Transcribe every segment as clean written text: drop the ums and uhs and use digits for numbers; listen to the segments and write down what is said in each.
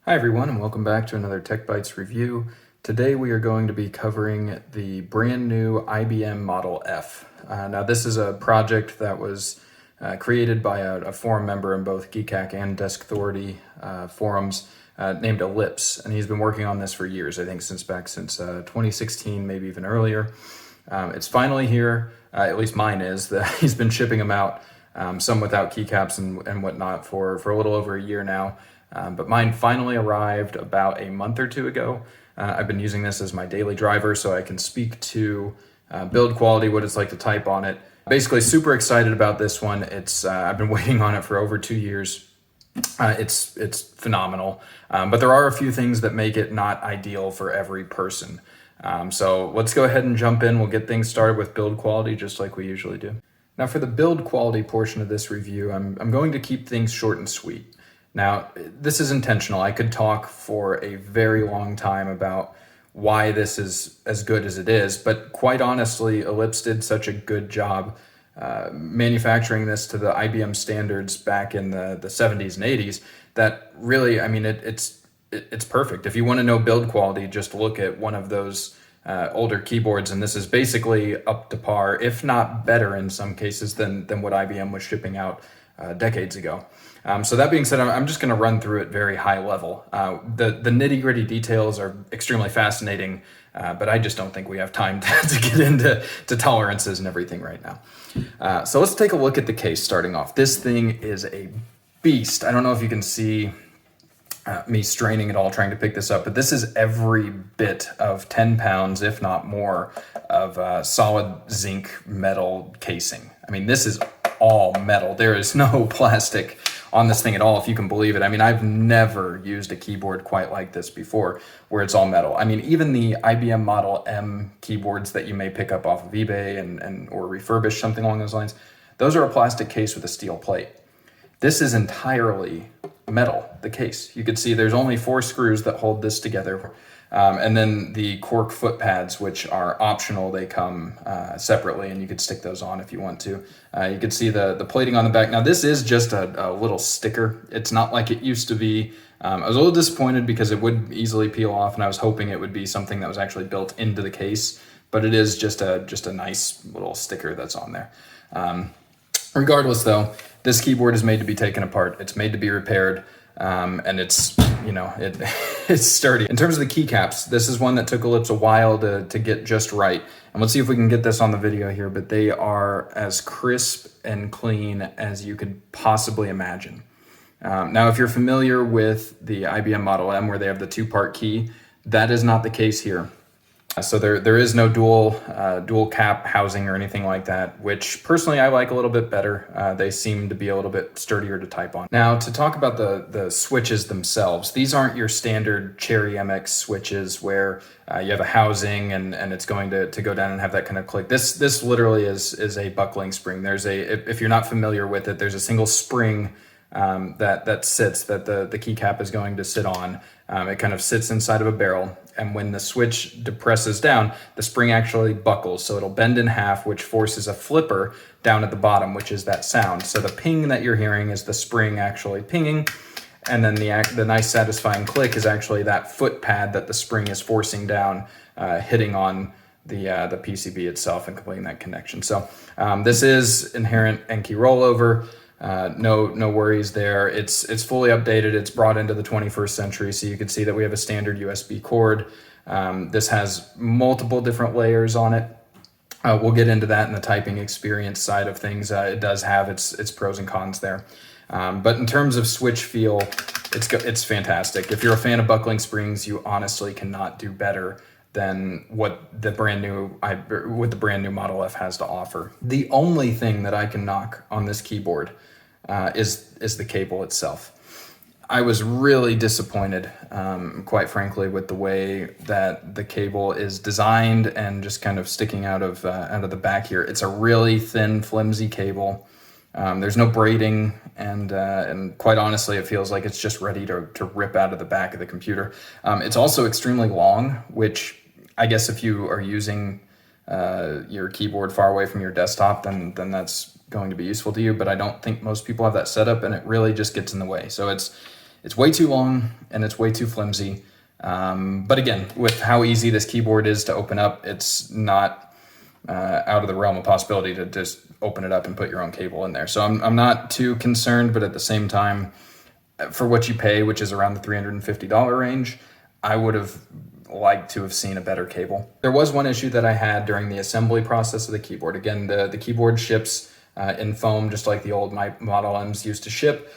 Hi everyone, and welcome back to another Tech Bytes review. Today we are going to be covering the brand new IBM Model F. Now this is a project that was created by a forum member in both GeekHack and Desk Authority forums named Ellipse, and he's been working on this for years, I think since 2016, maybe even earlier. It's finally here, at least mine is. He's been shipping them out, some without keycaps and whatnot for a little over a year now. But mine finally arrived about a month or two ago. I've been using this as my daily driver, so I can speak to build quality, what it's like to type on it. Basically, super excited about this one. I've been waiting on it for over 2 years. It's phenomenal, but there are a few things that make it not ideal for every person. So let's go ahead and jump in. We'll get things started with build quality, just like we usually do. Now, for the build quality portion of this review, I'm going to keep things short and sweet. Now, this is intentional. I could talk for a very long time about why this is as good as it is, but quite honestly, Ellipse did such a good job manufacturing this to the IBM standards back in the 70s and 80s that really, I mean, it's perfect. If you want to know build quality, just look at one of those older keyboards, and this is basically up to par, if not better in some cases than what IBM was shipping out decades ago. So that being said, I'm just going to run through it very high level. The nitty-gritty details are extremely fascinating, but I just don't think we have time to get into tolerances and everything right now. So let's take a look at the case starting off. This thing is a beast. I don't know if you can see me straining at all trying to pick this up, but this is every bit of 10 pounds, if not more, of solid zinc metal casing. I mean, this is all metal. There is no plastic on this thing at all, if you can believe it. I mean, I've never used a keyboard quite like this before, where it's all metal. I mean, even the IBM Model M keyboards that you may pick up off of eBay or refurbish, something along those lines, those are a plastic case with a steel plate. This is entirely metal, the case. You can see there's only 4 screws that hold this together. And then the cork foot pads, which are optional, they come separately, and you could stick those on if you want to. You can see the plating on the back. Now, this is just a little sticker. It's not like it used to be. I was a little disappointed because it would easily peel off, and I was hoping it would be something that was actually built into the case, but it is just a nice little sticker that's on there. Regardless, though, this keyboard is made to be taken apart. It's made to be repaired. And it's sturdy. In terms of the keycaps, this is one that took Ellipse a while to get just right. And let's see if we can get this on the video here, but they are as crisp and clean as you could possibly imagine. Now, if you're familiar with the IBM Model M, where they have the 2-part key, that is not the case here. So there is no dual cap housing or anything like that, which personally I like a little bit better. They seem to be a little bit sturdier to type on. Now, to talk about the switches themselves, these aren't your standard Cherry MX switches where you have a housing and it's going to go down and have that kind of click. This literally is a buckling spring. If you're not familiar with it, there's a single spring that sits, that the keycap is going to sit on. It kind of sits inside of a barrel, and when the switch depresses down, the spring actually buckles, so it'll bend in half, which forces a flipper down at the bottom, which is that sound. So the ping that you're hearing is the spring actually pinging, and then the nice satisfying click is actually that foot pad that the spring is forcing down, hitting on the PCB itself and completing that connection. So this is inherent N-key rollover. No worries there. It's fully updated. It's brought into the 21st century. So you can see that we have a standard USB cord. This has multiple different layers on it. We'll get into that in the typing experience side of things. It does have its pros and cons there. But in terms of switch feel, it's fantastic. If you're a fan of buckling springs, you honestly cannot do better than what the brand new Model F has to offer. The only thing that I can knock on this keyboard is the cable itself. I was really disappointed, quite frankly, with the way that the cable is designed and just kind of sticking out of the back here. It's a really thin, flimsy cable. There's no braiding, and quite honestly, it feels like it's just ready to rip out of the back of the computer. It's also extremely long, which I guess if you are using your keyboard far away from your desktop, then that's going to be useful to you, but I don't think most people have that set up, and it really just gets in the way. So It's way too long and it's way too flimsy. But again, with how easy this keyboard is to open up, it's not out of the realm of possibility to just open it up and put your own cable in there. So I'm not too concerned, but at the same time, for what you pay, which is around the $350 range, I would have liked to have seen a better cable. There was one issue that I had during the assembly process of the keyboard. Again, the keyboard ships in foam, just like the old Model M's used to ship,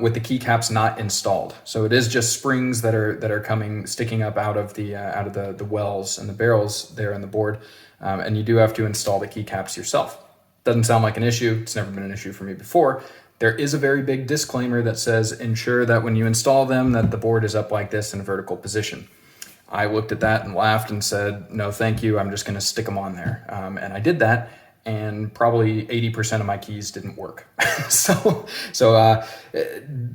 with the keycaps not installed. So it is just springs that are sticking up out of the wells and the barrels there in the board, and you do have to install the keycaps yourself. Doesn't sound like an issue. It's never been an issue for me before. There is a very big disclaimer that says ensure that when you install them that the board is up like this in a vertical position. I looked at that and laughed and said, no, thank you. I'm just going to stick them on there. And I did that, and probably 80% of my keys didn't work. So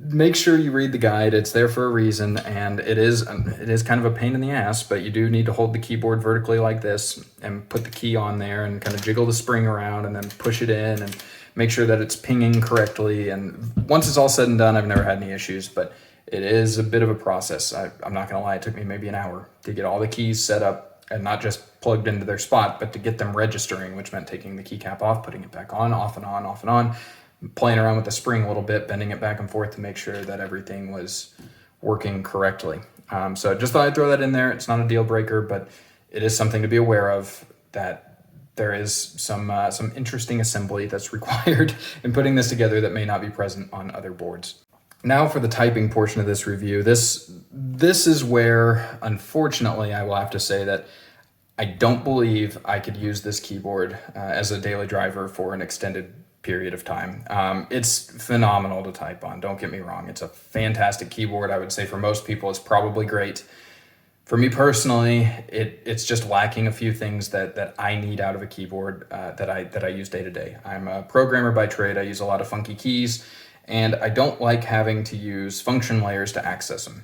make sure you read the guide. It's there for a reason, and it is kind of a pain in the ass, but you do need to hold the keyboard vertically like this and put the key on there and kind of jiggle the spring around and then push it in and make sure that it's pinging correctly. And once it's all said and done, I've never had any issues, but it is a bit of a process. I'm not gonna lie, it took me maybe an hour to get all the keys set up and not just plugged into their spot, but to get them registering, which meant taking the keycap off, putting it back on, off and on, off and on, playing around with the spring a little bit, bending it back and forth to make sure that everything was working correctly. So just thought I'd throw that in there. It's not a deal breaker, but it is something to be aware of, that there is some interesting assembly that's required in putting this together that may not be present on other boards. Now for the typing portion of this review. This is where, unfortunately, I will have to say that I don't believe I could use this keyboard as a daily driver for an extended period of time. It's phenomenal to type on, don't get me wrong. It's a fantastic keyboard. I would say for most people it's probably great. For me personally, it's just lacking a few things that I need out of a keyboard that I use day to day. I'm a programmer by trade. I use a lot of funky keys, and I don't like having to use function layers to access them.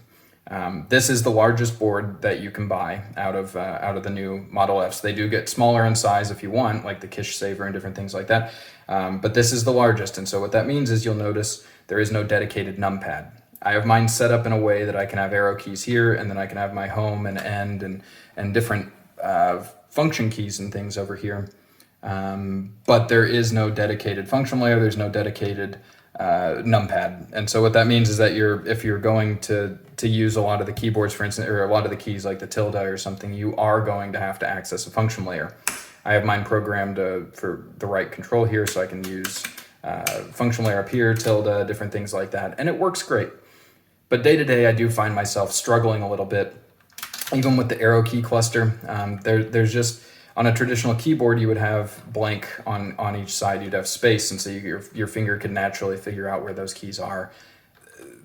This is the largest board that you can buy out of the new Model Fs. They do get smaller in size if you want, like the Kish Saver and different things like that. But this is the largest, and so what that means is you'll notice there is no dedicated numpad. I have mine set up in a way that I can have arrow keys here, and then I can have my home and end and different function keys and things over here. But there is no dedicated function layer. There's no dedicated numpad. And so what that means is that if you're going to use a lot of the keyboards, for instance, or a lot of the keys like the tilde or something, you are going to have to access a function layer. I have mine programmed for the right control here, so I can use function layer up here, tilde, different things like that, and it works great. But day to day, I do find myself struggling a little bit, even with the arrow key cluster. There's just, on a traditional keyboard, you would have blank on each side, you'd have space, and so your finger can naturally figure out where those keys are.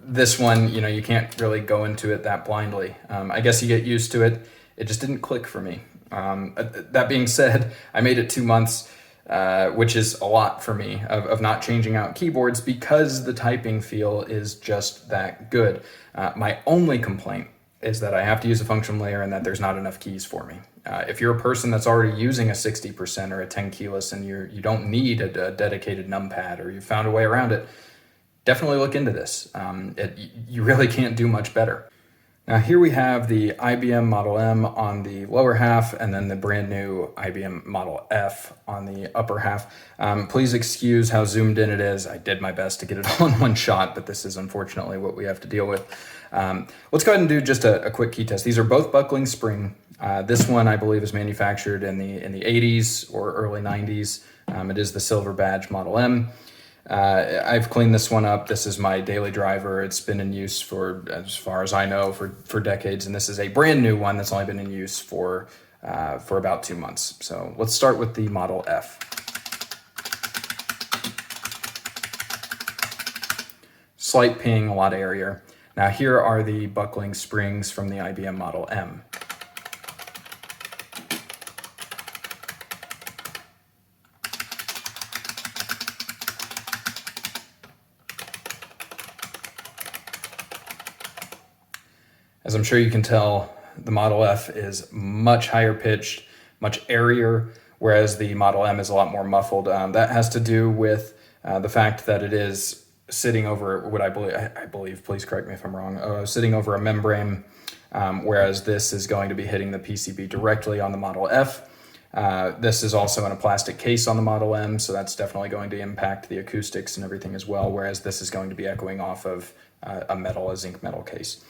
This one, you can't really go into it that blindly. I guess you get used to it. It just didn't click for me. That being said, I made it 2 months, which is a lot for me of not changing out keyboards because the typing feel is just that good. My only complaint is that I have to use a function layer and that there's not enough keys for me. If you're a person that's already using a 60% or a 10 keyless and you don't need a dedicated numpad, or you found a way around it, definitely look into this. You really can't do much better. Now here we have the IBM Model M on the lower half, and then the brand new IBM Model F on the upper half. Please excuse how zoomed in it is. I did my best to get it all in one shot, but this is unfortunately what we have to deal with. Let's go ahead and do just a quick key test. These are both buckling spring. This one I believe is manufactured in the 80s or early 90s. It is the silver badge Model M. I've cleaned this one up. This is my daily driver. It's been in use for, as far as I know, for decades, and this is a brand new one that's only been in use for about 2 months. So let's start with the Model F. Slight ping, a lot of area. Now here are the buckling springs from the IBM Model M. As I'm sure you can tell, the Model F is much higher pitched, much airier, whereas the Model M is a lot more muffled. That has to do with the fact that it is sitting over what I believe, please correct me if I'm wrong, sitting over a membrane, whereas this is going to be hitting the PCB directly on the Model F. This is also in a plastic case on the Model M, so that's definitely going to impact the acoustics and everything as well, whereas this is going to be echoing off of a zinc metal case.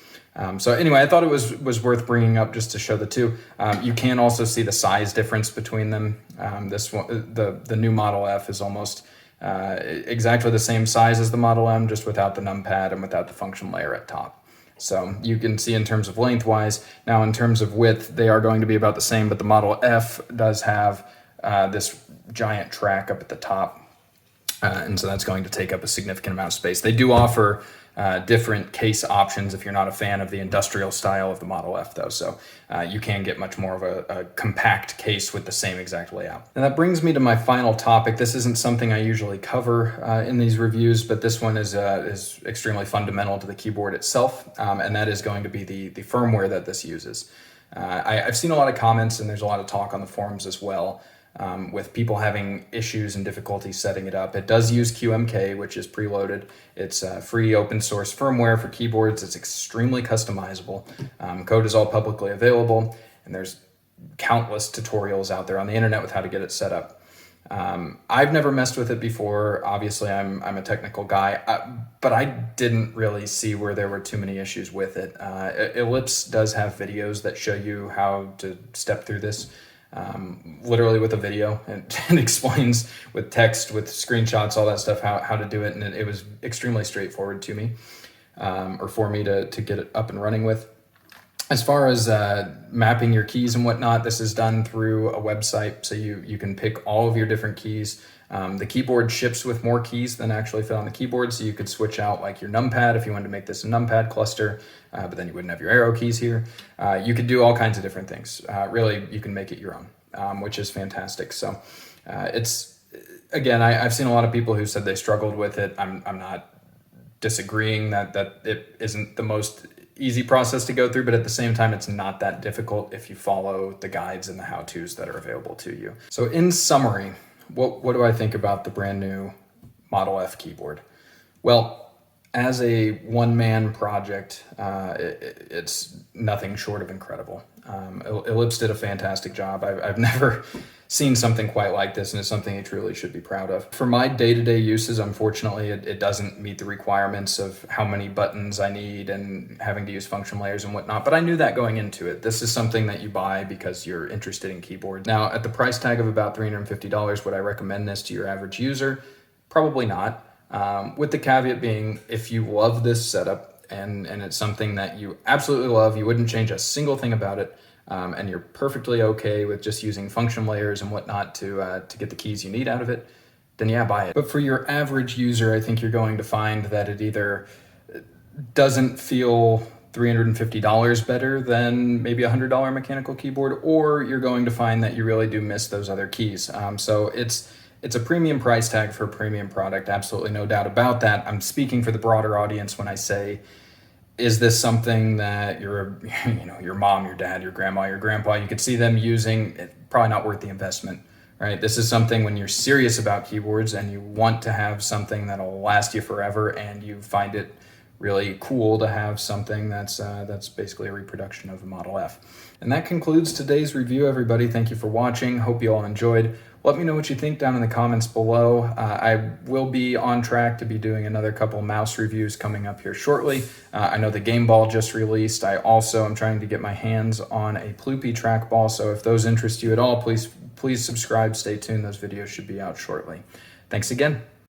So anyway, I thought it was worth bringing up just to show the two. You can also see the size difference between them. This one, the new Model F is almost exactly the same size as the Model M, just without the numpad and without the function layer at top. So you can see in terms of lengthwise. Now in terms of width, they are going to be about the same, but the Model F does have this giant track up at the top. And so that's going to take up a significant amount of space. They do offer different case options if you're not a fan of the industrial style of the Model F though. So you can get much more of a compact case with the same exact layout. And that brings me to my final topic. This isn't something I usually cover in these reviews, but this one is extremely fundamental to the keyboard itself. And that is going to be the firmware that this uses. I've seen a lot of comments and there's a lot of talk on the forums as well. With people having issues and difficulties setting it up. It does use QMK, which is preloaded. It's free open source firmware for keyboards. It's extremely customizable. Code is all publicly available, and there's countless tutorials out there on the internet with how to get it set up. I've never messed with it before. Obviously, I'm a technical guy, but I didn't really see where there were too many issues with it. Ellipse does have videos that show you how to step through this. Literally with a video and explains with text, with screenshots, all that stuff, how to do it. And it was extremely straightforward to me, or for me to get it up and running with. As far as mapping your keys and whatnot, this is done through a website. So you can pick all of your different keys. The keyboard ships with more keys than actually fit on the keyboard. So you could switch out like your numpad if you wanted to make this a numpad cluster, but then you wouldn't have your arrow keys here. You could do all kinds of different things. Really, you can make it your own, which is fantastic. So again, I've seen a lot of people who said they struggled with it. I'm not disagreeing that it isn't the most easy process to go through, but at the same time, it's not that difficult if you follow the guides and the how-tos that are available to you. So in summary, what do I think about the brand new Model F keyboard? Well, as a one-man project, it's nothing short of incredible. Ellipse did a fantastic job. I've never seen something quite like this, and it's something you truly should be proud of. For my day-to-day uses, unfortunately, it doesn't meet the requirements of how many buttons I need and having to use function layers and whatnot, but I knew that going into it. This is something that you buy because you're interested in keyboards. Now, at the price tag of about $350, would I recommend this to your average user? Probably not. With the caveat being, if you love this setup and it's something that you absolutely love, you wouldn't change a single thing about it, and you're perfectly okay with just using function layers and whatnot to get the keys you need out of it, then yeah, buy it. But for your average user, I think you're going to find that it either doesn't feel $350 better than maybe a $100 mechanical keyboard, or you're going to find that you really do miss those other keys. So it's a premium price tag for a premium product, absolutely no doubt about that. I'm speaking for the broader audience when I say, is this something that your mom, your dad, your grandma, your grandpa, you could see them using? Probably not worth the investment, right? This is something when you're serious about keyboards and you want to have something that'll last you forever, and you find it really cool to have something that's basically a reproduction of a Model F. And that concludes today's review, everybody. Thank you for watching. Hope you all enjoyed. Let me know what you think down in the comments below. I will be on track to be doing another couple mouse reviews coming up here shortly. I know the Game Ball just released. I also am trying to get my hands on a Ploopy trackball, so if those interest you at all, please subscribe, stay tuned. Those videos should be out shortly. Thanks again.